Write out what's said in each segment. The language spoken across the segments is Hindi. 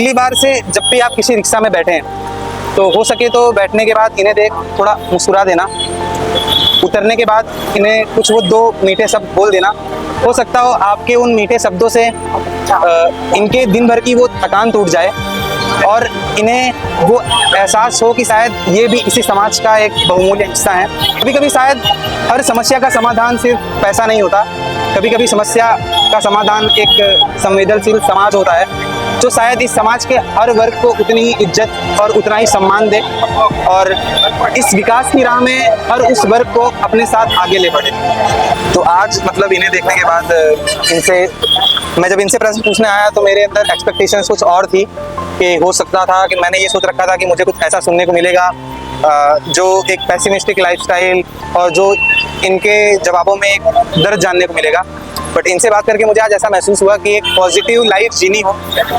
अगली बार से जब भी आप किसी रिक्शा में बैठे हैं तो हो सके तो बैठने के बाद इन्हें देख थोड़ा मुस्कुरा देना। उतरने के बाद इन्हें कुछ वो 2 मीठे शब्द बोल देना। हो सकता हो आपके उन मीठे शब्दों से इनके दिन भर की वो थकान टूट जाए और इन्हें वो एहसास हो कि शायद ये भी इसी समाज का एक बहुमूल्य हिस्सा है। कभी कभी शायद हर समस्या का समाधान सिर्फ पैसा नहीं होता, कभी कभी समस्या का समाधान एक संवेदनशील समाज होता है जो शायद इस समाज के हर वर्ग को उतनी ही इज्जत और उतना ही सम्मान दे और इस विकास की राह में हर उस वर्ग को अपने साथ आगे ले बढ़े। तो आज मतलब इन्हें देखने के बाद मैं जब इनसे प्रश्न पूछने आया तो मेरे अंदर एक्सपेक्टेशंस कुछ और थी कि हो सकता था कि मैंने ये सोच रखा था कि मुझे कुछ ऐसा सुनने को मिलेगा जो एक पेसिमिस्टिक लाइफस्टाइल और जो इनके जवाबों में एक दर्द जानने को मिलेगा। बट इनसे बात करके मुझे आज ऐसा महसूस हुआ कि एक पॉजिटिव लाइफ जीनी हो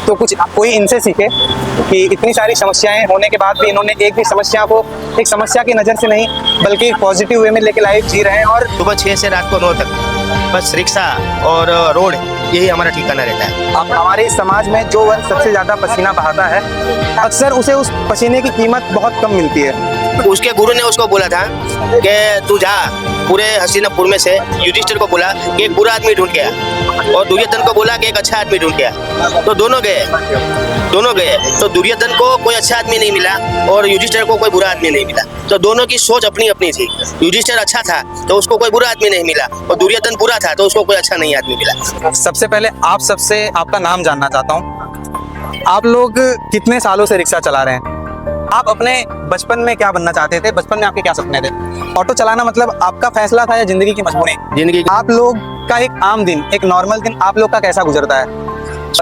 तो कुछ कोई इनसे सीखे कि इतनी सारी समस्याएं होने के बाद भी इन्होंने एक भी समस्या को एक समस्या की नज़र से नहीं बल्कि एक पॉजिटिव वे में लेके लाइफ जी रहे हैं। और सुबह 6 से रात को 9 तक बस रिक्शा और रोड यही हमारा ठिकाना रहता है। अब हमारे समाज में जो वर्ग सबसे ज़्यादा पसीना बहाता है अक्सर उसे उस पसीने की कीमत बहुत कम मिलती है। उसके गुरु ने उसको बोला था कि तू जा पूरे हसीनापुर में से युधिष्ठिर को बोला कि एक बुरा आदमी ढूंढ गया और दुर्योधन को बोला कि एक अच्छा आदमी ढूंढ गया। तो दोनों गए तो दुर्योधन को कोई अच्छा आदमी नहीं मिला और युधिष्ठिर को कोई बुरा आदमी नहीं मिला। तो दोनों की सोच अपनी अपनी थी। युधिष्ठिर अच्छा था तो उसको कोई बुरा आदमी नहीं मिला और दुर्योधन बुरा था तो उसको कोई अच्छा नहीं आदमी मिला। सबसे पहले आप सबसे आपका नाम जानना चाहता हूँ। आप लोग कितने सालों से रिक्शा चला रहे हैं? आप अपने बचपन में क्या बनना चाहते थे? बचपन में आपके क्या सपने थे? ऑटो चलाना मतलब आपका फैसला था या जिंदगी की मजबूरी? जिंदगी। आप लोग का एक आम दिन, एक नॉर्मल दिन आप लोग का कैसा गुजरता है?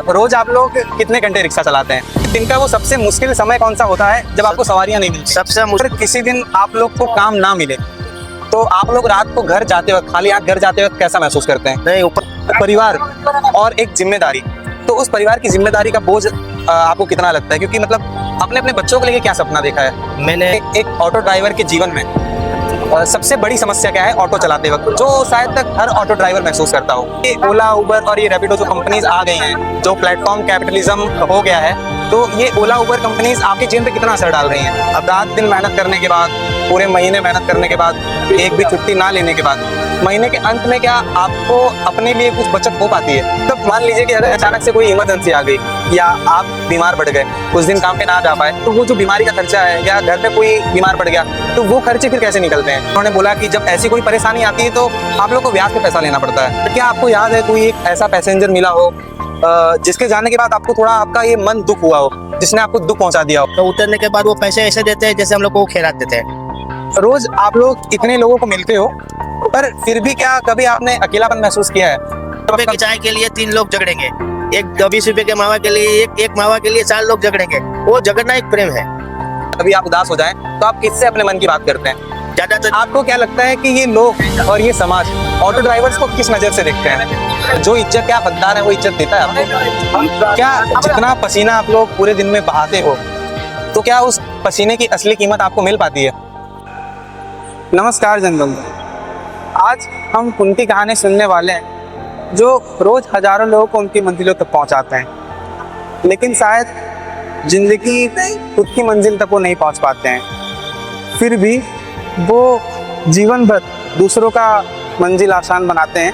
रोज आप लोग कितने घंटे रिक्शा चलाते हैं? दिन का वो सबसे मुश्किल समय कौन सा होता है जब आपको सवारियां नहीं मिलती? सबसे मुश्किल किसी दिन आप लोग को काम ना मिले तो आप लोग रात को घर जाते वक्त, खाली हाथ घर जाते वक्त कैसा महसूस करते हैं? नहीं, ऊपर परिवार और एक जिम्मेदारी, तो उस परिवार की जिम्मेदारी का बोझ आपको कितना लगता है? क्योंकि मतलब आपने अपने बच्चों को लेके क्या सपना देखा है? मैंने एक ऑटो ड्राइवर के जीवन में सबसे बड़ी समस्या क्या है ऑटो चलाते वक्त जो शायद तक हर ऑटो ड्राइवर महसूस करता हो? ये ओला, उबर और ये रैपिडो जो कंपनीज आ गई हैं, जो प्लेटफॉर्म कैपिटलिज्म हो गया है, तो ये ओला उबर कंपनीज आपके जीवन पे कितना असर डाल रही हैं? अब रात दिन मेहनत करने के बाद, पूरे महीने मेहनत करने के बाद, एक भी छुट्टी ना लेने के बाद, महीने के अंत में क्या आपको अपने लिए कुछ बचत हो पाती है? तो मान लीजिए कि अगर अचानक से कोई इमरजेंसी आ गई या आप बीमार पड़ गए, कुछ दिन काम पे ना जा पाए, तो वो जो बीमारी का खर्चा है या घर पे कोई बीमार पड़ गया तो वो खर्चे फिर कैसे निकलते हैं? उन्होंने बोला कि जब ऐसी कोई परेशानी आती है तो आप लोग को ब्याज पे पैसा लेना पड़ता है। तो क्या आपको याद है कोई एक ऐसा पैसेंजर मिला हो जिसके जाने के बाद आपको थोड़ा आपका ये मन दुख हुआ हो, जिसने आपको दुख पहुंचा दिया हो? तो उतरने के बाद वो पैसे ऐसे देते हैं जैसे हम लोग को खैरात देते हैं। रोज आप लोग इतने लोगों को मिलते हो पर फिर भी क्या कभी आपने अकेलापन महसूस किया है? रुपए की चाय के लिए 3 लोग झगड़ेंगे, एक 20 रुपए के मावा के लिए एक मावा के लिए 4 लोग झगड़ेंगे। वो झगड़ना एक प्रेम है। कभी आप उदास हो जाएं तो आप किससे अपने मन की बात करते हैं? ज्यादातर आपको क्या लगता है कि ये लोग और ये समाज ऑटो ड्राइवर्स को किस नजर से देखते हैं? जो इज्जत क्या हकदार है वो इज्जत देता है आपको? क्या जितना पसीना आप लोग पूरे दिन में बहाते हो तो क्या उस पसीने की असली कीमत आपको मिल पाती है? नमस्कार जनबंधु, आज हम उनकी कहानी सुनने वाले हैं जो रोज हजारों लोगों को उनकी मंजिलों तक पहुंचाते हैं, लेकिन शायद जिंदगी खुद की मंजिल तक वो नहीं पहुंच पाते हैं। फिर भी वो जीवन भर दूसरों का मंजिल आसान बनाते हैं,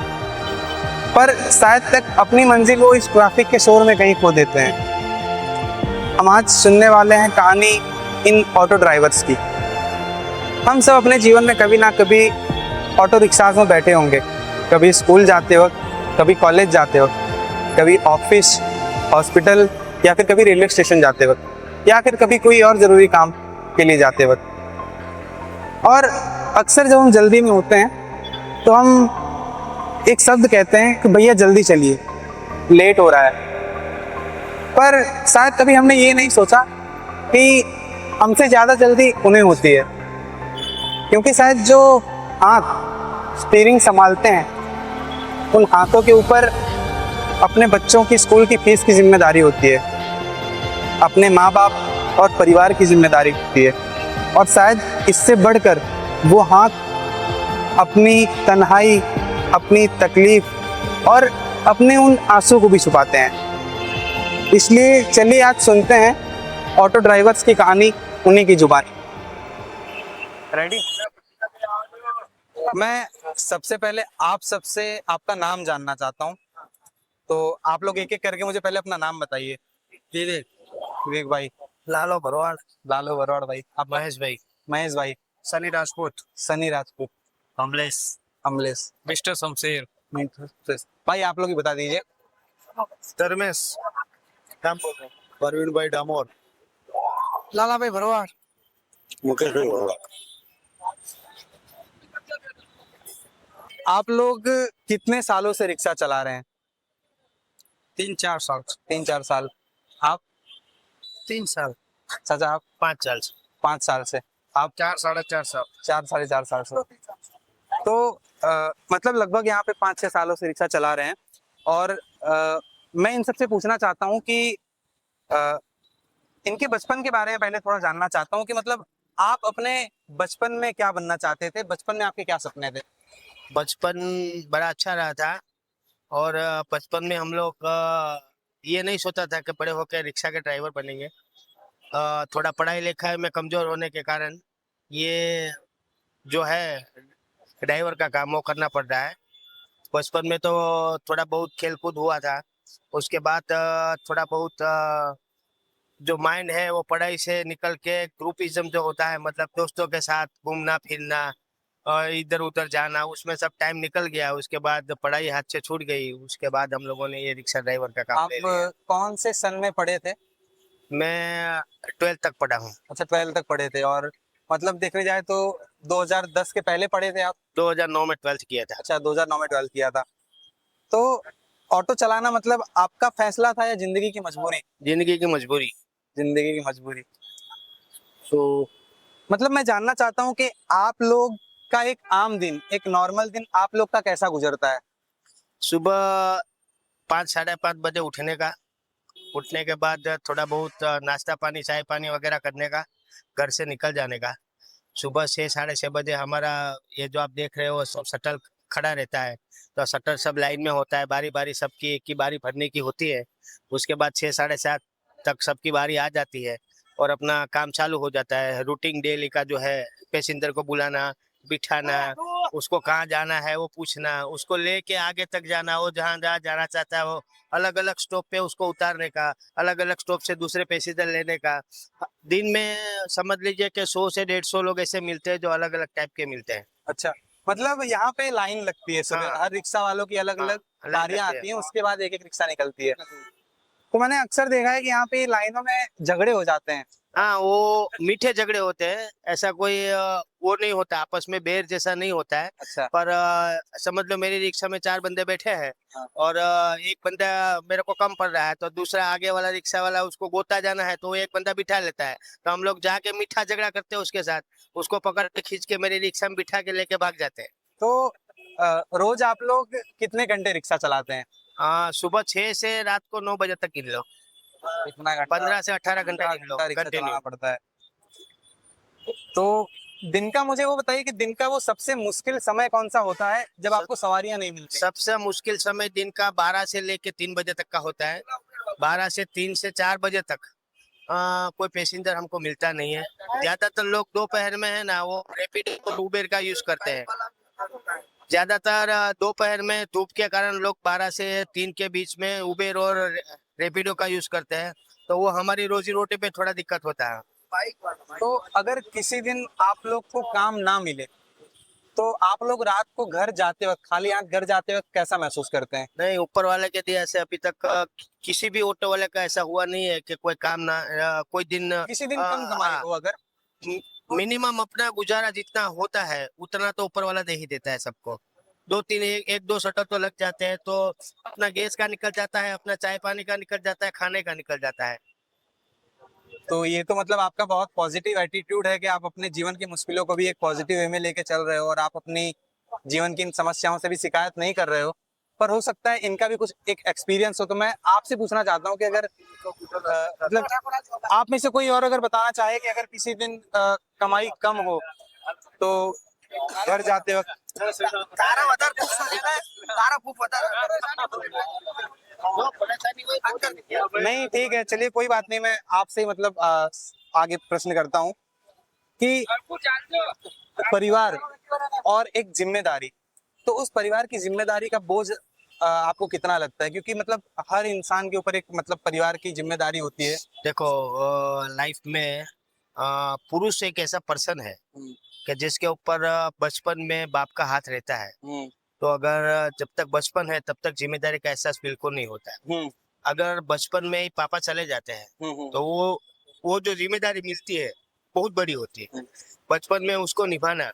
पर शायद तक अपनी मंजिल वो इस ट्रैफिक के शोर में कहीं खो देते हैं। हम आज सुनने वाले हैं कहानी इन ऑटो ड्राइवर्स की। हम सब अपने जीवन में कभी ना कभी ऑटो रिक्शाज में बैठे होंगे, कभी स्कूल जाते वक्त, कभी कॉलेज जाते वक्त, कभी ऑफिस, हॉस्पिटल या फिर कभी रेलवे स्टेशन जाते वक्त या फिर कभी कोई और ज़रूरी काम के लिए जाते वक्त। और अक्सर जब हम जल्दी में होते हैं तो हम एक शब्द कहते हैं कि भैया जल्दी चलिए, लेट हो रहा है। पर शायद कभी हमने ये नहीं सोचा कि हमसे ज़्यादा जल्दी उन्हें होती है, क्योंकि शायद जो हाथ स्टीयरिंग संभालते हैं उन हाथों के ऊपर अपने बच्चों की स्कूल की फीस की जिम्मेदारी होती है, अपने माँ बाप और परिवार की जिम्मेदारी होती है, और शायद इससे बढ़कर वो हाथ अपनी तन्हाई, अपनी तकलीफ और अपने उन आंसू को भी छुपाते हैं। इसलिए चलिए आज सुनते हैं ऑटो ड्राइवर्स की कहानी उन्हीं की जुबानी। रेडी? मैं सबसे पहले आप सबसे आपका नाम जानना चाहता हूँ, तो आप लोग एक एक करके मुझे पहले अपना नाम बताइए। विवेक। विवेक भाई। लालो भरवाड़। लालो बरवाड़ भाई। आप? महेश भाई। महेश भाई। सनी राजपूत। सनी राजपूत। कमलेश। अमलेश। मिस्टर शमशेर। भाई आप लोग ही बता दीजिए। धर्मेश। परवीन भाई डामोर। लाला भाई भरवाड़। मुकेश भाई भरवाड़। आप लोग कितने सालों से रिक्शा चला रहे हैं? 3-4 साल। 3-4 साल। आप? 3 साल। चाचा आप? 5 साल से। 5 साल से। आप? 4-4.5 साल। 4-4.5 साल से। तो मतलब लगभग यहाँ पे 5-6 सालों से रिक्शा चला रहे हैं। और मैं इन सबसे पूछना चाहता हूँ कि अ, इनके बचपन के बारे में पहले थोड़ा जानना चाहता हूँ कि मतलब आप अपने बचपन में क्या बनना चाहते थे? बचपन में आपके क्या सपने थे? बचपन बड़ा अच्छा रहा था। और बचपन में हम लोग ये नहीं सोचा था कि बड़े होकर रिक्शा के ड्राइवर बनेंगे। थोड़ा पढ़ाई लिखाई में कमजोर होने के कारण ये जो है ड्राइवर का काम वो करना पड़ रहा है। बचपन में तो थोड़ा बहुत खेल कूद हुआ था। उसके बाद थोड़ा बहुत जो माइंड है वो पढ़ाई से निकल के ग्रुपिज्म जो होता है, मतलब दोस्तों के साथ घूमना फिरना और इधर उधर जाना, उसमें सब टाइम निकल गया। उसके बाद पढ़ाई हाथ से छूट गई। उसके बाद हम लोगों ने ये रिक्शा ड्राइवर का काम आप ले लिया। कौन से सन में पढ़े थे? मैं 12th तक पढ़ा हूँ। अच्छा 12 तक पढ़े थे। और मतलब देखने जाए तो 2010 के पहले पढ़े थे आप? 2009 में 12th किया था। अच्छा 2009 में 12 किया था। तो ऑटो चलाना मतलब आपका फैसला था या जिंदगी की मजबूरी? जिंदगी की मजबूरी। जिंदगी की मजबूरी। तो मतलब मैं जानना चाहता हूँ कि आप लोग का एक आम दिन, एक नॉर्मल दिन आप लोग का कैसा गुजरता है? सुबह 5-5:30 बजे उठने का। उठने के बाद थोड़ा बहुत नाश्ता पानी चाय पानी वगैरह करने का, घर से निकल जाने का। सुबह 6-6:30 बजे हमारा ये जो आप देख रहे हो सब शटल खड़ा रहता है। तो शटल सब लाइन में होता है, बारी बारी सबकी एक ही बारी भरने की होती है। उसके बाद 6-7:30 तक सबकी बारी आ जाती है और अपना काम चालू हो जाता है। रूटीन डेली का जो है, पैसेंजर को बुलाना, बिठाना, उसको कहाँ जाना है वो पूछना, उसको लेके आगे तक जाना, वो जहाँ जहाँ जाना चाहता है वो अलग अलग स्टॉप पे उसको उतारने का, अलग अलग स्टॉप से दूसरे पैसेंजर लेने का। दिन में समझ लीजिए कि 100 से 150 लोग ऐसे मिलते हैं जो अलग अलग टाइप के मिलते हैं। अच्छा मतलब यहाँ पे लाइन लगती है सुबह, हाँ। हर रिक्शा वालों की अलग हाँ, अलग अलग बारियां लगते हैं। आती हैं, उसके बाद एक एक रिक्शा निकलती है। तो मैंने अक्सर देखा है कि यहाँ पे लाइनों में झगड़े हो जाते हैं। हाँ, वो मीठे झगड़े होते हैं। ऐसा कोई वो नहीं होता, आपस में बैर जैसा नहीं होता है। अच्छा। पर समझ लो मेरी रिक्शा में 4 बंदे बैठे हैं। हाँ। और एक बंदा मेरे को कम पड़ रहा है तो दूसरा आगे वाला रिक्शा वाला उसको गोता जाना है तो वो एक बंदा बिठा लेता है। तो हम लोग जाके मीठा झगड़ा करते हैं उसके साथ, उसको पकड़ के खींच के मेरी रिक्शा में बिठा के लेके भाग जाते हैं। तो रोज आप लोग कितने घंटे रिक्शा चलाते हैं? सुबह 6 से रात को 9 बजे तक गिन लो। कितना घंटा? 15 से 18 घंटा गिन लो रिक्शा कंटिन्यू। चलाना पड़ता है। तो दिन का मुझे वो बताइए कि दिन का वो सबसे मुश्किल समय कौन सा होता है जब आपको सवारियां नहीं मिलती? सबसे मुश्किल समय दिन का 12 से लेके 3 बजे तक का होता है। 12 से 3 से 4 बजे तक कोई पैसेंजर हमको मिलता नहीं है। ज्यादातर लोग दोपहर में है ना वो रैपिडो और उबेर का यूज करते हैं। ज्यादातर दोपहर में धूप के कारण लोग 12 से 3 के बीच में उबेर और रैपिडो का यूज करते हैं। तो वो हमारी रोजी रोटी पे थोड़ा दिक्कत होता है। तो अगर किसी दिन आप लोग को काम ना मिले तो आप लोग रात को घर जाते वक्त, खाली हाथ घर जाते वक्त कैसा महसूस करते हैं? नहीं, ऊपर वाले के दिया से अभी तक किसी भी ऑटो वाले का ऐसा हुआ नहीं है कि कोई काम ना कोई दिन किसी दिन कम कमाई हो अगर? मिनिमम अपना गुजारा जितना होता है उतना तो ऊपर वाला दे ही देता है सबको। 2-3 एक दो शटर तो लग जाते हैं तो अपना गैस का निकल जाता है, अपना चाय पानी का निकल जाता है, खाने का निकल जाता है। तो ये तो मतलब आपका बहुत पॉजिटिव एटीट्यूड है कि आप अपने जीवन की मुश्किलों को भी एक पॉजिटिव वे में लेके चल रहे हो और आप अपनी जीवन की इन समस्याओं से भी शिकायत नहीं कर रहे हो। पर हो सकता है इनका भी कुछ एक एक्सपीरियंस हो। तो मैं आपसे पूछना चाहता हूँ कि अगर मतलब आप में से कोई और अगर बताना चाहे कि अगर किसी दिन कमाई कम हो तो घर जाते वक्त जो परेशानी हुई बात कर दीजिए। नहीं ठीक है, चलिए कोई बात नहीं, मैं आपसे ही मतलब आगे प्रश्न करता हूँ कि परिवार और एक जिम्मेदारी, तो उस परिवार की जिम्मेदारी का बोझ आपको कितना लगता है? क्योंकि मतलब हर इंसान के ऊपर एक मतलब परिवार की जिम्मेदारी होती है। देखो लाइफ में पुरुष एक ऐसा पर्सन है कि जिसके ऊपर बचपन में बाप का हाथ रहता है। तो अगर जब तक बचपन है तब तक जिम्मेदारी का एहसास बिल्कुल नहीं होता है। अगर बचपन में ही पापा चले जाते हैं तो वो जो जिम्मेदारी मिलती है बहुत बड़ी होती है। बचपन में उसको निभाना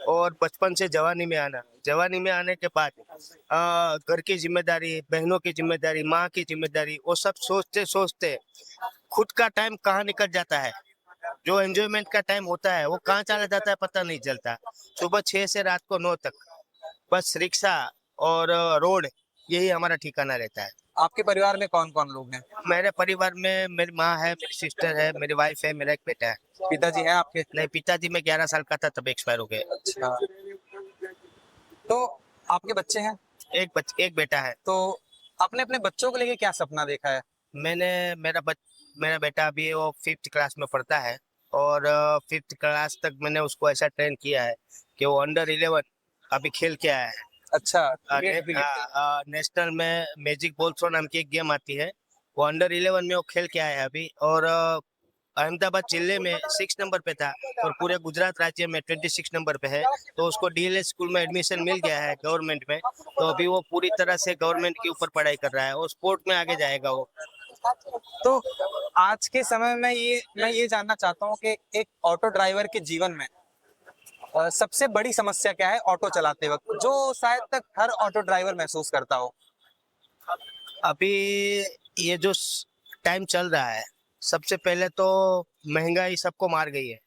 और बचपन से जवानी में आना, जवानी में आने के बाद घर की जिम्मेदारी, बहनों की जिम्मेदारी, माँ की जिम्मेदारी, वो सब सोचते सोचते खुद का टाइम कहाँ निकल जाता है, जो एंजॉयमेंट का टाइम होता है वो कहाँ चला जाता है पता नहीं चलता। सुबह 6 से रात को 9 तक बस रिक्शा और रोड, यही हमारा ठिकाना रहता है। आपके परिवार में कौन कौन लोग हैं? मेरे परिवार में मेरी माँ है, मेरी सिस्टर है, मेरी वाइफ है, मेरा एक बेटा है। पिताजी हैं आपके? नहीं, पिताजी मैं 11 साल का था तब एक्सपायर हो गए। अच्छा, तो आपके बच्चे हैं? एक बेटा है। तो अपने अपने बच्चों को लेके क्या सपना देखा है? मैंने मेरा बेटा अभी वो 5th क्लास में पढ़ता है और 5th क्लास तक मैंने उसको ऐसा ट्रेन किया है कि वो अंडर 11 अभी खेल के आया है। अच्छा, क्रिकेट। नेशनल में मैजिक बॉल थ्रो नाम की एक गेम आती है, वो अंडर 11 में वो खेल के आया है अभी। और अहमदाबाद जिले में 6 नंबर पे था और पूरे गुजरात राज्य में 26 नंबर पे है। तो उसको डीएलएस स्कूल में एडमिशन मिल गया है गवर्नमेंट में। तो अभी वो पूरी तरह से गवर्नमेंट के ऊपर पढ़ाई कर रहा है और स्पोर्ट में आगे जाएगा वो। तो आज के समय में मैं ये जानना चाहता हूँ कि एक ऑटो ड्राइवर के जीवन में सबसे बड़ी समस्या क्या है ऑटो चलाते वक्त, जो शायद तक हर ऑटो ड्राइवर महसूस करता हो? अभी ये जो टाइम चल रहा है, सबसे पहले तो महंगाई सबको मार गई है।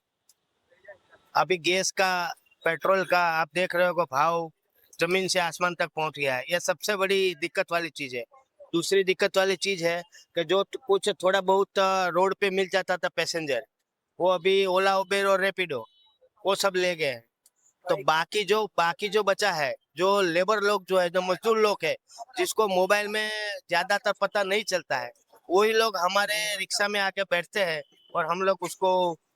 अभी गैस का, पेट्रोल का आप देख रहे हो कि भाव जमीन से आसमान तक पहुंच गया है। यह सबसे बड़ी दिक्कत वाली चीज है। दूसरी दिक्कत वाली चीज है कि जो कुछ थोड़ा बहुत रोड पे मिल जाता था पैसेंजर, वो अभी ओला उबेर और रैपिडो वो सब ले गए हैं। तो बाकी जो बचा है, जो लेबर लोग जो है, जो मजदूर लोग है, जिसको मोबाइल में ज्यादातर पता नहीं चलता है, वही लोग हमारे रिक्शा में आके बैठते हैं और हम लोग उसको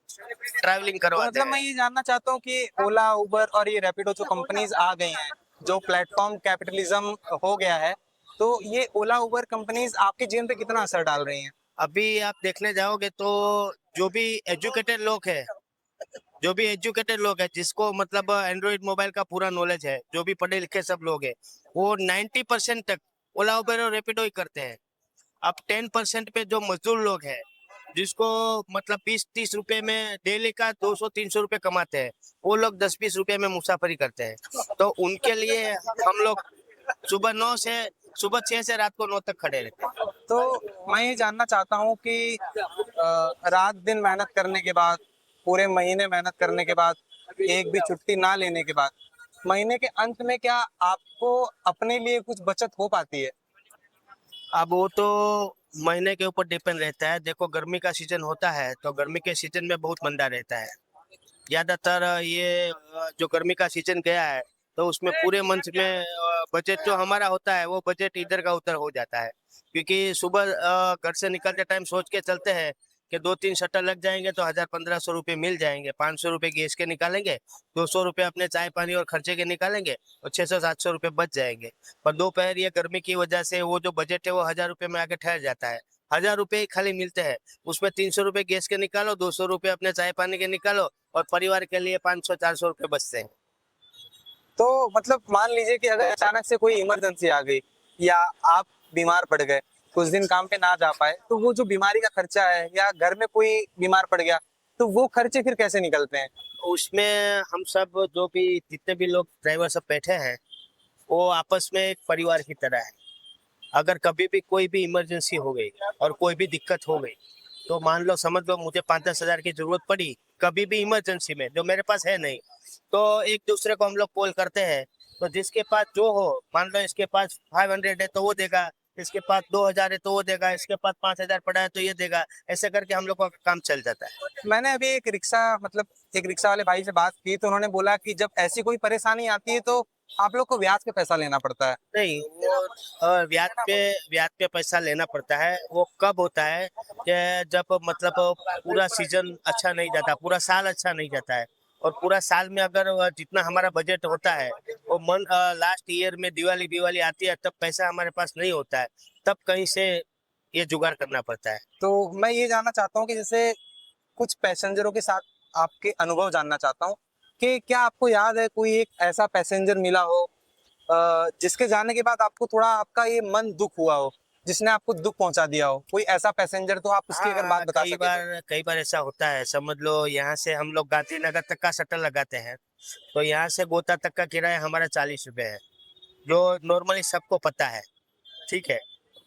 ट्रैवलिंग तो करवाते मतलब मैं हैं। ये जानना चाहता हूँ कि ओला उबर और ये रैपिडो जो कंपनीज आ गई हैं, जो प्लेटफॉर्म कैपिटलिज्म हो गया है, तो ये ओला उबर कंपनीज आपके जीवन पे कितना असर डाल रही हैं? अभी आप देखने जाओगे तो जो भी एजुकेटेड लोग है, जिसको मतलब एंड्रॉइड मोबाइल का पूरा नॉलेज है, जो भी पढ़े लिखे सब लोग हैं, वो 90% तक ओला उबर और रैपिडो ही करते हैं। अब 10% पे जो मजदूर लोग हैं, जिसको मतलब 20-30 रुपए में डेली का 200-300 रुपए कमाते हैं, वो लोग 10-20 रुपए में मुसाफरी करते हैं। तो उनके लिए हम लोग सुबह 6 से रात को 9 तक खड़े रहते हैं। तो मैं ये जानना चाहता हूँ कि रात दिन मेहनत करने के बाद, पूरे महीने मेहनत करने के बाद, एक भी छुट्टी ना लेने के बाद, महीने के अंत में क्या आपको अपने लिए कुछ बचत हो पाती है? अब वो तो महीने के ऊपर डिपेंड रहता है। देखो गर्मी का सीजन होता है तो गर्मी के सीजन में बहुत मंदा रहता है। ज्यादातर ये जो गर्मी का सीजन गया है तो उसमें पूरे मंथ में बजट जो हमारा होता है वो बजट इधर का उधर हो जाता है। क्योंकि सुबह घर से निकलते टाइम सोच के चलते हैं कि 2-3 शटर लग जाएंगे तो 1000-1500 रुपये मिल जाएंगे। 500 रुपये गैस के निकालेंगे, 200 रुपये अपने चाय पानी और खर्चे के निकालेंगे और 600-700 रुपये बच जाएंगे। पर दोपहर ये गर्मी की वजह से वो जो बजट है वो 1000 रुपये में आके ठहर जाता है। 1000 रुपये ही खाली मिलते हैं, उसमें 300 रुपये गैस के निकालो, 200 रुपये अपने चाय पानी के निकालो और परिवार के लिए 500-400 रुपये बचते हैं। तो मतलब मान लीजिए कि अगर अचानक से कोई इमरजेंसी आ गई या आप बीमार पड़ गए, कुछ दिन काम पे ना जा पाए, तो वो जो बीमारी का खर्चा है, या घर में कोई बीमार पड़ गया, तो वो खर्चे फिर कैसे निकलते हैं? उसमें हम सब जो भी जितने भी लोग ड्राइवर सब बैठे हैं वो आपस में एक परिवार की तरह है। अगर कभी भी कोई भी इमरजेंसी हो गई और कोई भी दिक्कत हो गई तो मान लो समझ लो मुझे 5-10 हजार की जरूरत पड़ी कभी भी इमरजेंसी में, जो मेरे पास है नहीं, तो एक दूसरे को हम लोग कॉल करते हैं। तो जिसके पास जो हो, मान लो इसके पास 500 है तो वो देगा, इसके पास 2000 है तो वो देगा, इसके पास 5000 पड़ा है तो ये देगा। ऐसे करके हम लोग का काम चल जाता है। मैंने अभी एक रिक्शा वाले भाई से बात की, तो उन्होंने बोला कि जब ऐसी कोई परेशानी आती है तो आप लोग को ब्याज पे पैसा लेना पड़ता है। नहीं, वो ब्याज पे पैसा लेना पड़ता है। वो कब होता है कि जब मतलब पूरा सीजन अच्छा नहीं जाता, पूरा साल अच्छा नहीं जाता है, और पूरा साल में अगर जितना हमारा बजट होता है वो लास्ट ईयर में दिवाली दिवाली आती है, तब पैसा हमारे पास नहीं होता है, तब कहीं से ये जुगाड़ करना पड़ता है। तो मैं ये जानना चाहता हूँ कि जैसे कुछ पैसेंजरों के साथ आपके अनुभव जानना चाहता हूँ कि क्या आपको याद है कोई एक ऐसा पैसेंजर मिला हो जिसके जाने के बाद आपको थोड़ा आपका ये मन दुख हुआ हो, जिसने आपको दुख पहुंचा दिया हो, कोई ऐसा पैसेंजर, तो आप उसकी अगर बात बता सकें। कई बार ऐसा होता है। समझ लो यहाँ से हम लोग गांधीनगर तक का शटल लगाते हैं, तो यहाँ से गोता तक का किराया हमारा 40 रुपए है, जो नॉर्मली सबको पता है। ठीक है,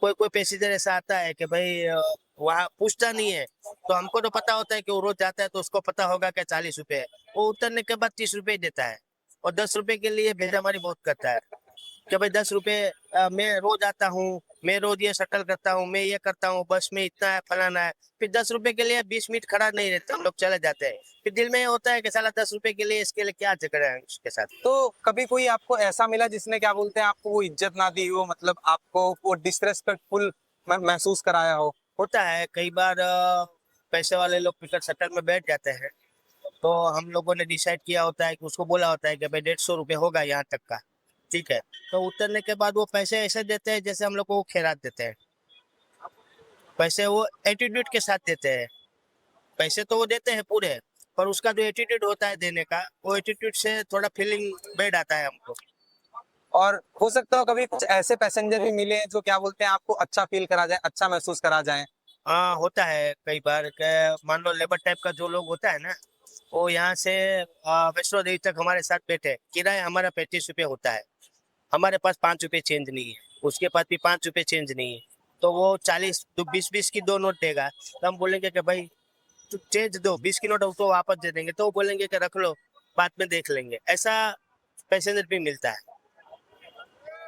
कोई कोई पैसेंजर ऐसा आता है कि भाई वहाँ पूछता नहीं है, तो हमको तो पता होता है कि वो रोज जाता है, तो उसको पता होगा कि 40 रुपए है। वो उतरने के बाद 30 रुपए देता है, और 10 रुपए के लिए भेजामारी बहुत करता है कि भाई 10 रुपए मैं रोज आता हूँ, मैं रोज ये शटल करता हूँ, मैं ये करता हूँ, बस में इतना है, फलाना है। फिर 10 रुपए के लिए 20 मिनट खड़ा नहीं रहते, हम लोग चले जाते हैं। फिर दिल में ये होता है कि साला 10 रुपए के लिए इसके लिए क्या झगड़ा है उसके साथ। तो कभी कोई आपको ऐसा मिला जिसने क्या बोलते हैं आपको वो इज्जत ना दी हो, मतलब आपको वो डिसरेस्पेक्टफुल महसूस कराया हो। होता है कई बार। पैसे वाले लोग पिकर शटल में बैठ जाते हैं, तो हम लोगों ने डिसाइड किया होता है कि उसको बोला होता है कि भाई 150 रुपये होगा यहाँ तक का। ठीक है, तो उतरने के बाद वो पैसे ऐसे देते हैं जैसे हम लोग को वो खैरात देते हैं। पैसे वो एटीट्यूड के साथ देते हैं। पैसे तो वो देते हैं पूरे, पर उसका जो एटीट्यूड होता है देने का, वो एटीट्यूड से थोड़ा फीलिंग बैठ आता है हमको। और हो सकता हो कभी कुछ ऐसे पैसेंजर भी मिले हैं जो क्या बोलते हैं आपको अच्छा फील करा जाए, अच्छा महसूस करा जाए। हाँ, होता है कई बार मान लो लेबर टाइप का जो लोग होता है ना, वो यहाँ से वैष्णो देवी तक हमारे साथ बैठे, किराया हमारा 35 रुपये होता है, हमारे पास 5 रुपये चेंज नहीं है, उसके पास भी 5 रुपये चेंज नहीं है, तो वो 40 तो 20-20 की 2 नोट देगा, तो हम बोलेंगे कि भाई तो चेंज दो, 20 की नोट उसको वापस दे देंगे, तो वो बोलेंगे कि रख लो, बाद में देख लेंगे। ऐसा पैसेंजर भी मिलता है।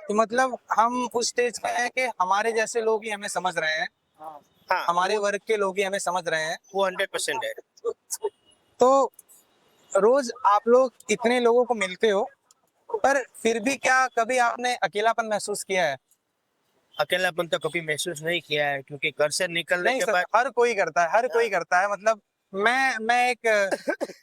तो मतलब हम उस स्टेज पे हैं कि हमारे जैसे लोग ही हमें समझ रहे हैं, हाँ, हमारे वर्ग के लोग ही हमें समझ रहे हैं। वो 100% है। तो रोज आप लोग इतने लोगों को मिलते हो, पर फिर भी क्या कभी आपने अकेलापन महसूस किया है? अकेलापन तो कभी महसूस नहीं किया है, क्योंकि घर से निकलने नहीं के सर, बाद हर कोई करता है, हर कोई करता है। मतलब मैं एक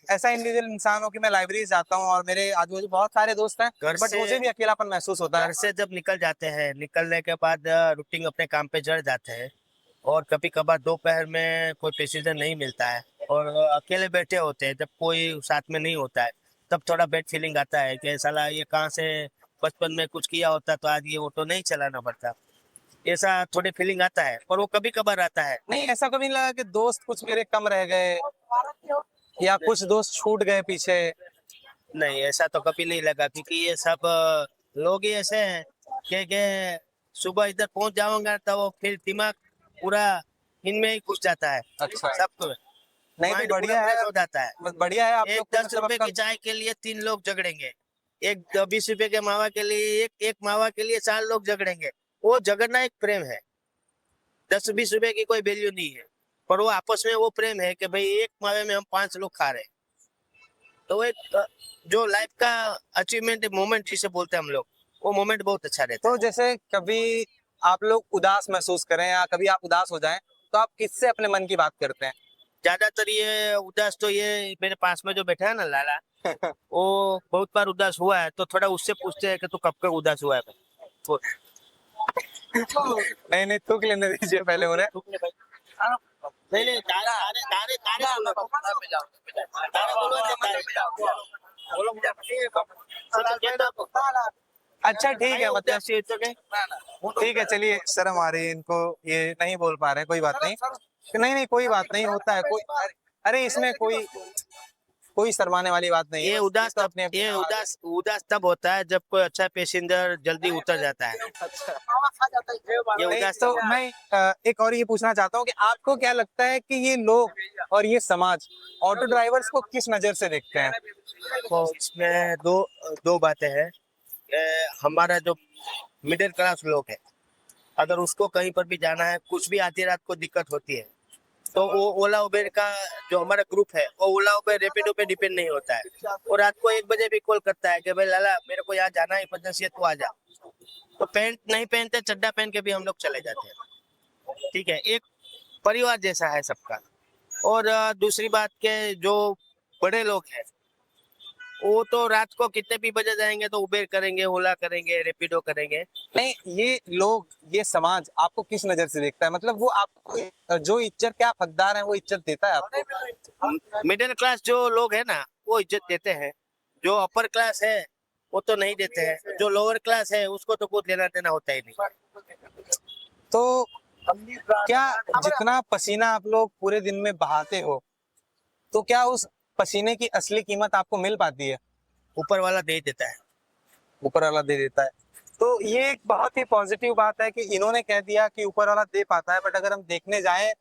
ऐसा इंडिविजुअल इंसान हूँ कि मैं लाइब्रेरी जाता हूँ और मेरे आजू बाजू बहुत सारे दोस्त हैं, घर बट से मुझे भी अकेलापन महसूस होता है। घर से जब निकल जाते हैं, निकलने के बाद रूटीन अपने काम पे जड़ जाते हैं, और कभी कभार दोपहर में कोई पैसेंजर नहीं मिलता है और अकेले बैठे होते हैं, जब कोई साथ में नहीं होता है, तब थोड़ा बैड फीलिंग आता है कि साला ये कहाँ से बचपन में कुछ किया होता तो आज ये ऑटो नहीं चलाना पड़ता। ऐसा थोड़ी फीलिंग आता है, पर वो कभी कभार आता है। नहीं, ऐसा कभी नहीं लगा कि दोस्त कुछ मेरे कम रह गए या कुछ दोस्त छूट गए पीछे? नहीं, ऐसा तो कभी नहीं लगा, क्योंकि ये सब लोग ही ऐसे हैं कि सुबह इधर पहुंच जाऊंगा तो वो फिर दिमाग पूरा इनमें ही घुस जाता है। अच्छा। सबको नहीं तो माइंड बढ़िया पूरा है, fresh हो जाता है। बस बढ़िया है आप एक लोग को 10 रुपए मतलब की चाय के लिए 3 लोग झगड़ेंगे, एक 20 रुपए के मावा के लिए एक मावा के लिए 4 लोग झगड़ेंगे। वो झगड़ना एक प्रेम है। 10-20 रुपए की कोई वैल्यू नहीं है, पर वो आपस में वो प्रेम है कि भाई एक मावे में हम 5 लोग खा रहे हैं। तो वो एक जो लाइफ का अचीवमेंट मोमेंट जिसे बोलते हैं हम लोग, वो मोमेंट बहुत अच्छा रहता तो जैसे कभी आप लोग उदास महसूस करें या कभी आप उदास हो जाएं, तो आप किससे अपने मन की बात करते हैं? ज्यादातर ये उदास तो ये मेरे पास में जो बैठा है ना लाला, वो बहुत बार उदास हुआ है, तो थोड़ा उससे पूछते हैं कि तू कब कब उदास हुआ है भाई। वो नहीं नहीं, थूक लेने दीजिए पहले उन्हें। नहीं नहीं, तारे तारे तारे तारे सुनो। तारे बोलो ना, तारे बोलो मुझे। अच्छा ठीक है, मतलब ठीक है, चलिए, शर्म आ रही है इनको, ये नहीं बोल पा रहे हैं, कोई बात नहीं। नहीं नहीं, कोई बात नहीं, होता है कोई। अरे इसमें कोई कोई शर्माने वाली बात नहीं है, ये बस उदास तो तब अपने ये उदास तब होता है जब कोई अच्छा पैसेंजर जल्दी उतर जाता है। अच्छा। ये नहीं, उदास तो तब मैं एक और ये पूछना चाहता हूँ कि आपको क्या लगता है कि ये लोग और ये समाज ऑटो ड्राइवर्स को किस नजर से देखते हैं? तो इसमें दो दो बातें हैं। हमारा जो मिडिल क्लास लोग है, अगर उसको कहीं पर भी जाना है, कुछ भी आधी रात को दिक्कत होती है, तो वो ओला उबेर का जो हमारा ग्रुप है वो ओला उबेर रैपिडो पे डिपेंड नहीं होता है। और रात को 1 बजे भी कॉल करता है कि भाई लाला मेरे को यहाँ जाना है इमरजेंसी है, तू आ जा। तो पैंट नहीं पहनते, चड्डा पहन के भी हम लोग चले जाते हैं। ठीक है, एक परिवार जैसा है सबका। और दूसरी बात के जो बड़े लोग हैं वो तो रात को कितने भी बजे जाएंगे तो उबेर करेंगे, ओला करेंगे, रैपिडो करेंगे। नहीं, ये लोग, ये समाज आपको किस नजर से देखता है? मतलब वो आपको जो इज्जत के आप हकदार हैं वो इज्जत देता है आपको? मिडिल क्लास जो लोग हैं ना वो इज्जत देते हैं, जो अपर क्लास है वो तो नहीं देते हैं, जो लोअर क्लास है उसको तो कुछ लेना देना होता ही नहीं। तो क्या जितना पसीना आप लोग पूरे दिन में बहाते हो, तो क्या उस पसीने की असली कीमत आपको मिल पाती है? ऊपर वाला दे देता है। ऊपर वाला दे देता है। तो ये एक बहुत ही पॉजिटिव बात है कि इन्होंने कह दिया कि ऊपर वाला दे पाता है। बट अगर हम देखने जाएं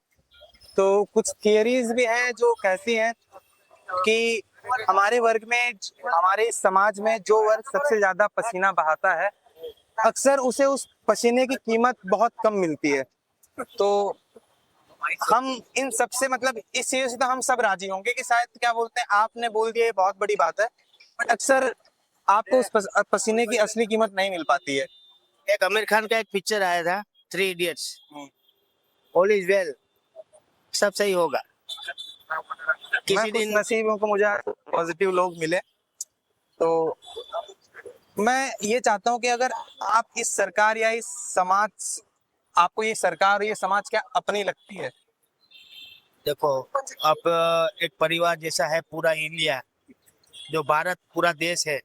तो कुछ थियरीज भी हैं जो कहती हैं कि हमारे वर्ग में, हमारे इस समाज में जो वर्ग सबसे ज्यादा पसीना बहाता है, अक्सर उसे उस पसीने की कीमत बहुत कम मिलती है। तो हम इन सब से, मतलब इस चीज से तो हम सब राजी होंगे कि शायद, क्या बोलते हैं, आपने बोल दिया ये बहुत बड़ी बात है, बट अक्सर आपको उस पसीने की असली कीमत नहीं मिल पाती है। एक आमिर खान का एक पिक्चर आया था, 3 इडियट्स। ऑल इज वेल, सब सही होगा। किसी दिन नसीबों को मुझे पॉजिटिव लोग मिले। तो मैं ये चाहता हूँ कि अगर आप इस सरकार या इस समाज, आपको ये सरकार और ये समाज क्या अपनी लगती है? देखो, अब एक परिवार जैसा है पूरा इंडिया, जो भारत पूरा देश है,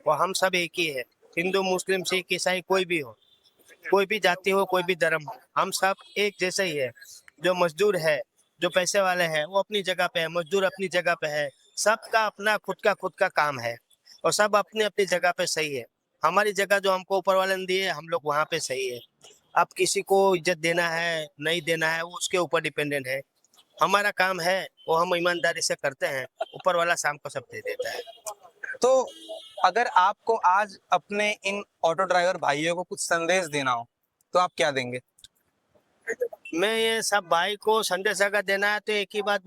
वो हम सब एक ही है। हिंदू, मुस्लिम, सिख, ईसाई कोई भी हो, कोई भी जाति हो, कोई भी धर्म हो, हम सब एक जैसे ही है। जो मजदूर है, जो पैसे वाले हैं, वो अपनी जगह पे है, मजदूर अपनी जगह पे है। सबका अपना खुद का काम है और सब अपनी अपनी जगह पे सही है। हमारी जगह जो हमको ऊपर वाले ने दी है, हम लोग वहाँ पे सही है। अब किसी को इज्जत देना है नहीं देना है वो उसके ऊपर डिपेंडेंट है। हमारा काम है वो हम ईमानदारी से करते हैं, ऊपर वाला शाम को सब दे देता है। तो अगर आपको आज अपने इन ऑटो ड्राइवर भाइयों को कुछ संदेश देना हो तो आप क्या देंगे? मैं ये सब भाई को संदेश अगर देना है तो एक ही बात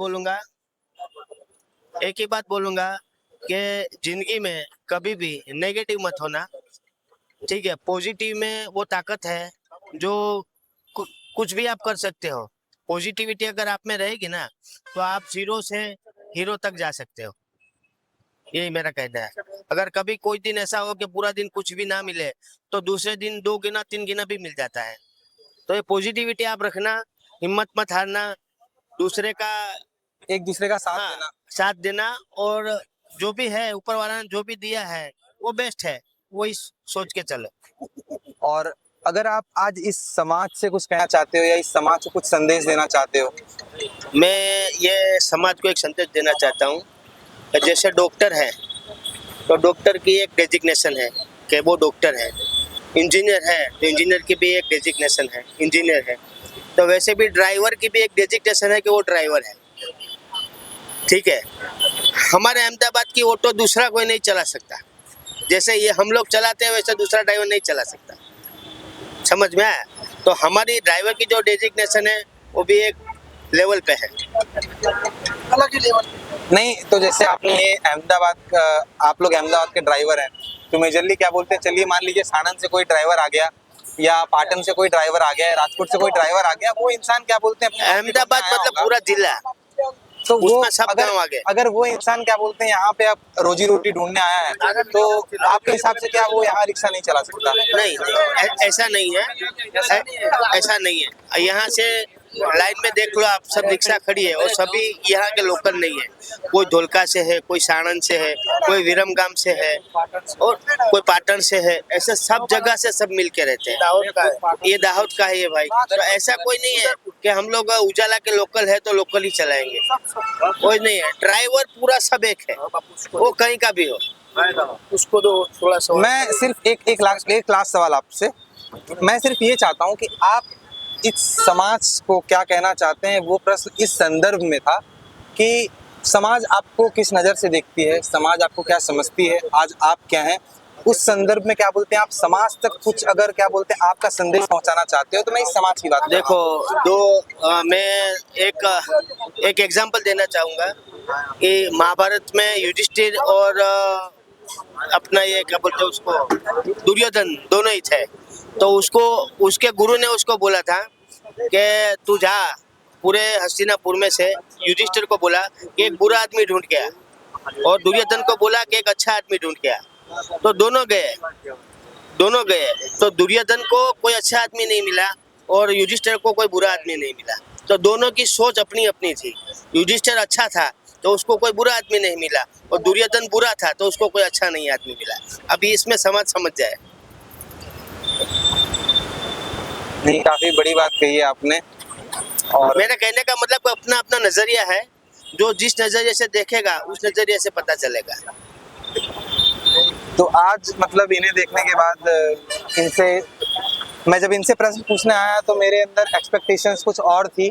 बोलूंगा कि जिंदगी में कभी भी नेगेटिव मत होना। ठीक है, पॉजिटिव में वो ताकत है जो कुछ भी आप कर सकते हो। पॉजिटिविटी अगर आप में रहेगी ना तो आप 0 से हीरो तक जा सकते हो। यही मेरा कहना है। अगर कभी कोई दिन ऐसा हो कि पूरा दिन कुछ भी ना मिले तो दूसरे दिन 2 गुना 3 गुना भी मिल जाता है। तो ये पॉजिटिविटी आप रखना, हिम्मत मत हारना, एक दूसरे का साथ हाँ, देना। साथ देना। और जो भी है ऊपर वाला ने जो भी दिया है वो बेस्ट है, वही सोच के चलो। और अगर आप आज इस समाज से कुछ कहना चाहते हो या इस समाज को कुछ संदेश देना चाहते हो? मैं ये समाज को एक संदेश देना चाहता हूँ। जैसे डॉक्टर है तो डॉक्टर की एक डेजिग्नेशन है कि वो डॉक्टर है। इंजीनियर है तो इंजीनियर की भी एक डेजिग्नेशन है, इंजीनियर है। तो वैसे भी ड्राइवर की भी एक डेजिग्नेशन है कि वो ड्राइवर है। ठीक है, हमारे अहमदाबाद की ऑटो दूसरा कोई नहीं चला सकता। जैसे ये हम लोग चलाते हैं वैसे दूसरा ड्राइवर नहीं चला सकता। समझ में आया? तो हमारी ड्राइवर की जो डेजिग्नेशन है वो भी एक लेवल पे है, अलग ही लेवल। नहीं, तो जैसे आपने ये अहमदाबाद, आप लोग अहमदाबाद के ड्राइवर हैं, तो मेजरली क्या बोलते हैं, चलिए मान लीजिए साणंद से कोई ड्राइवर आ गया या पाटन से कोई ड्राइवर आ गया, राजकोट से कोई ड्राइवर आ गया, वो इंसान क्या बोलते हैं, अहमदाबाद मतलब पूरा जिला, तो वो उसमें सब गाँव आ गए। अगर वो इंसान क्या बोलते हैं यहाँ पे अब रोजी रोटी ढूंढने आया है, तो आपके हिसाब से क्या वो यहाँ रिक्शा नहीं चला सकता? नहीं, ऐसा नहीं है, ऐसा नहीं है। यहाँ से लाइन में देख लो आप, सब रिक्शा खड़ी है और सभी यहाँ के लोकल नहीं है। कोई धोलका से है, कोई साणंद से है, कोई विरमगाम से है और कोई पाटन से है। ऐसे सब जगह से सब मिल के रहते हैं। ये दाहोद का है ये भाई। तो ऐसा कोई नहीं है कि हम लोग उजाला के लोकल है तो लोकल ही चलाएंगे, कोई नहीं है। ड्राइवर पूरा सब एक है, वो कहीं का भी हो। उसको तो थोड़ा सा मैं सिर्फ एक लास्ट सवाल आपसे, मैं सिर्फ ये चाहता हूँ कि आप इस समाज को क्या कहना चाहते हैं। वो प्रश्न इस संदर्भ में था कि समाज आपको किस नज़र से देखती है, समाज आपको क्या समझती है, आज आप क्या हैं, उस संदर्भ में क्या बोलते हैं आप समाज तक कुछ अगर क्या बोलते हैं आपका संदेश पहुंचाना चाहते हो तो मैं इस समाज की बात कर रहा देखो मैं एक एग्जांपल देना चाहूँगा कि महाभारत में युधिष्ठिर और अपना ये क्या बोलते हैं उसको दुर्योधन दोनों ही थे। तो उसको उसके गुरु ने उसको बोला था कि तू जा पूरे हस्तिनापुर में से युधिष्ठिर को बोला कि एक बुरा आदमी ढूंढ के आ, और दुर्योधन को बोला कि एक अच्छा आदमी ढूंढ के आ। तो दोनों गए तो दुर्योधन को कोई अच्छा आदमी नहीं मिला और युधिष्ठिर को कोई बुरा आदमी नहीं मिला। तो दोनों की सोच अपनी अपनी थी। युधिष्ठिर अच्छा था तो उसको कोई बुरा आदमी नहीं मिला, और दुर्योधन बुरा था तो उसको कोई अच्छा नहीं आदमी मिला। अभी इसमें समाज समझ जाए। नहीं, काफी बड़ी बात कही है आपने। और मेरा कहने का मतलब अपना अपना नजरिया है, जो जिस नजरिए से देखेगा उस नजरिए से पता चलेगा। तो आज मतलब इन्हें देखने के बाद मैं जब इनसे प्रश्न पूछने आया तो मेरे अंदर एक्सपेक्टेशंस कुछ और थी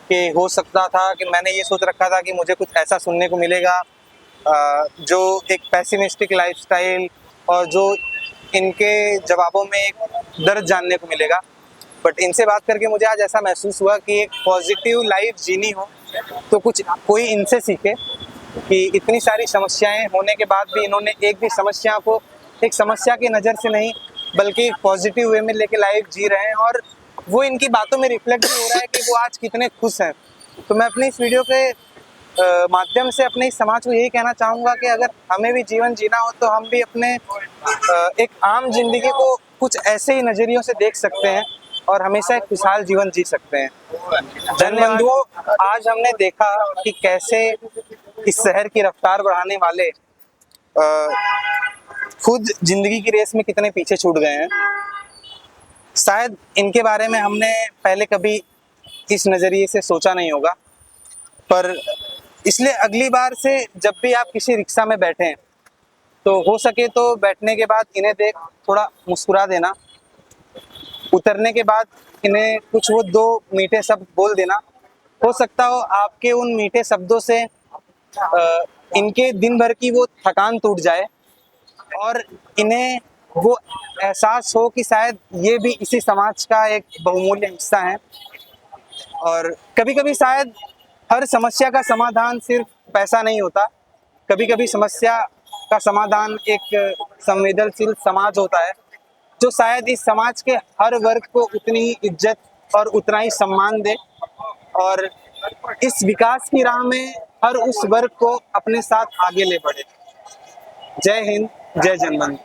कि हो सकता था कि मैंने ये सोच रखा था कि मुझे कुछ ऐसा सुनने को मिलेगा जो एक पैसिमिस्टिक लाइफस्टाइल और जो इनके जवाबों में एक दर्द जानने को मिलेगा। बट इनसे बात करके मुझे आज ऐसा महसूस हुआ कि एक पॉजिटिव लाइफ जीनी हो तो कोई इनसे सीखे कि इतनी सारी समस्याएं होने के बाद भी इन्होंने एक भी समस्या को एक समस्या की नज़र से नहीं बल्कि पॉजिटिव वे में लेके लाइफ जी रहे हैं, और वो इनकी बातों में रिफ्लेक्ट भी हो रहा है कि वो आज कितने खुश हैं। तो मैं अपनी इस वीडियो के माध्यम से अपने इस समाज को यही कहना चाहूँगा कि अगर हमें भी जीवन जीना हो तो हम भी अपने एक आम जिंदगी को कुछ ऐसे ही नज़रियों से देख सकते हैं और हमेशा एक खुशहाल जीवन जी सकते हैं। जन बंधुओं, आज हमने देखा कि कैसे इस शहर की रफ्तार बढ़ाने वाले खुद जिंदगी की रेस में कितने पीछे छूट गए हैं। शायद इनके बारे में हमने पहले कभी इस नज़रिए से सोचा नहीं होगा, पर इसलिए अगली बार से जब भी आप किसी रिक्शा में बैठें तो हो सके तो बैठने के बाद इन्हें देख थोड़ा मुस्कुरा देना, उतरने के बाद इन्हें कुछ वो दो मीठे शब्द बोल देना। हो सकता हो आपके उन मीठे शब्दों से इनके दिन भर की वो थकान टूट जाए और इन्हें वो एहसास हो कि शायद ये भी इसी समाज का एक बहुमूल्य हिस्सा है। और कभी कभी शायद हर समस्या का समाधान सिर्फ पैसा नहीं होता, कभी कभी समस्या का समाधान एक संवेदनशील समाज होता है जो शायद इस समाज के हर वर्ग को उतनी ही इज्जत और उतना ही सम्मान दे और इस विकास की राह में हर उस वर्ग को अपने साथ आगे ले बढ़े। जय हिंद, जय जनमन।